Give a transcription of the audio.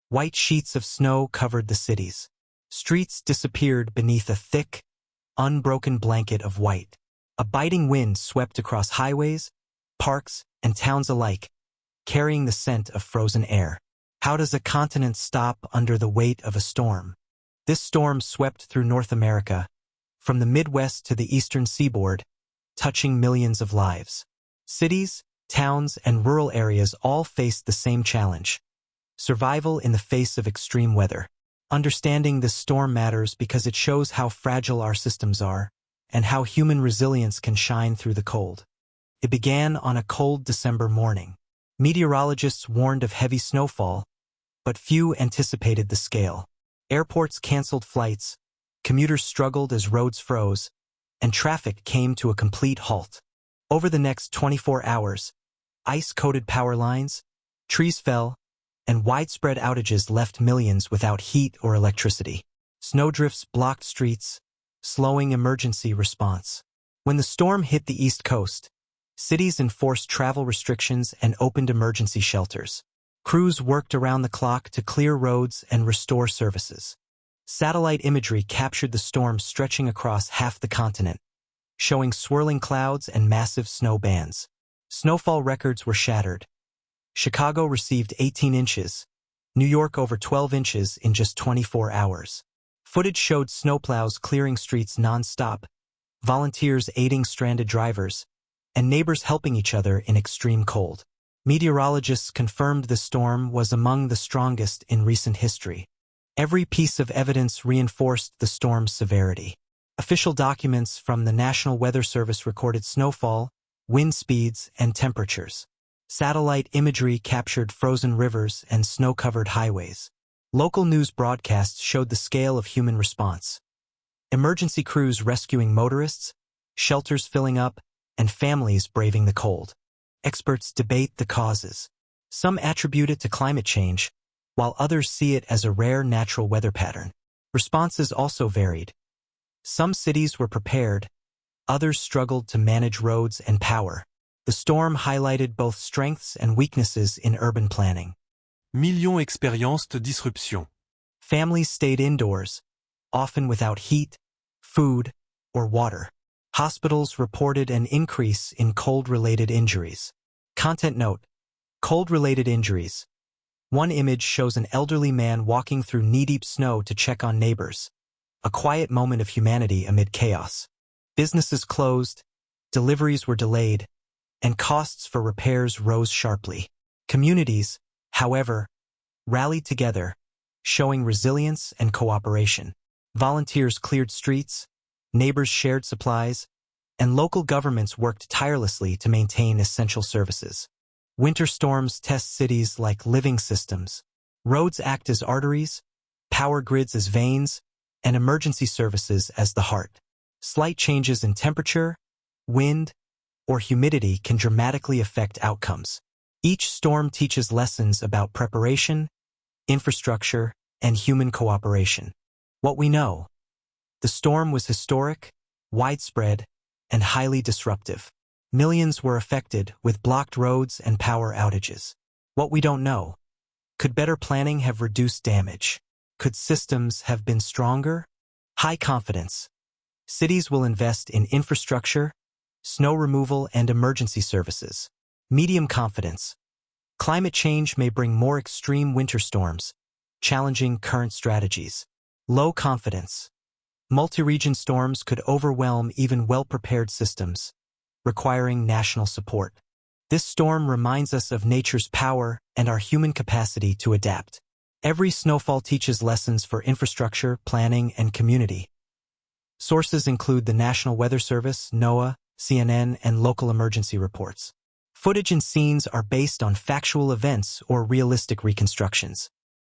White sheets of snow covered the cities. Streets disappeared beneath a thick, unbroken blanket of white. A biting wind swept across highways, parks, and towns alike, carrying the scent of frozen air. How does a continent stop under the weight of a storm? This storm swept through North America, from the Midwest to the eastern seaboard, touching millions of lives. Cities, towns, and rural areas all faced the same challenge: survival in the face of extreme weather. Understanding this storm matters because it shows how fragile our systems are and how human resilience can shine through the cold. It began on a cold December morning. Meteorologists warned of heavy snowfall, but few anticipated the scale. Airports canceled flights, commuters struggled as roads froze, and traffic came to a complete halt. Over the next 24 hours, ice-coated power lines, trees fell, and widespread outages left millions without heat or electricity. Snowdrifts blocked streets, slowing emergency response. When the storm hit the East Coast, cities enforced travel restrictions and opened emergency shelters. Crews worked around the clock to clear roads and restore services. Satellite imagery captured the storm stretching across half the continent, showing swirling clouds and massive snow bands. Snowfall records were shattered. Chicago received 18 inches, New York over 12 inches in just 24 hours. Footage showed snowplows clearing streets non-stop, volunteers aiding stranded drivers, and neighbors helping each other in extreme cold. Meteorologists confirmed the storm was among the strongest in recent history. Every piece of evidence reinforced the storm's severity. Official documents from the National Weather Service recorded snowfall, wind speeds, and temperatures. Satellite imagery captured frozen rivers and snow-covered highways. Local news broadcasts showed the scale of human response. Emergency crews rescuing motorists, shelters filling up, and families braving the cold. Experts debate the causes. Some attribute it to climate change, while others see it as a rare natural weather pattern. Responses also varied. Some cities were prepared, others struggled to manage roads and power. The storm highlighted both strengths and weaknesses in urban planning. Millions experienced disruption. Families stayed indoors, often without heat, food, or water. Hospitals reported an increase in cold-related injuries. Content note: cold-related injuries. One image shows an elderly man walking through knee-deep snow to check on neighbors. A quiet moment of humanity amid chaos. Businesses closed, deliveries were delayed, and costs for repairs rose sharply. Communities, however, rallied together, showing resilience and cooperation. Volunteers cleared streets, neighbors shared supplies, and local governments worked tirelessly to maintain essential services. Winter storms test cities like living systems. Roads act as arteries, power grids as veins, and emergency services as the heart. Slight changes in temperature, wind, or humidity can dramatically affect outcomes. Each storm teaches lessons about preparation, infrastructure, and human cooperation. What we know: the storm was historic, widespread, and highly disruptive. Millions were affected, with blocked roads and power outages. What we don't know: could better planning have reduced damage? Could systems have been stronger? High confidence. Cities will invest in infrastructure, snow removal, and emergency services. Medium confidence. Climate change may bring more extreme winter storms, challenging current strategies. Low confidence. Multi-region storms could overwhelm even well-prepared systems, requiring national support. This storm reminds us of nature's power and our human capacity to adapt. Every snowfall teaches lessons for infrastructure, planning, and community. Sources include the National Weather Service, NOAA, CNN, and local emergency reports. Footage and scenes are based on factual events or realistic reconstructions.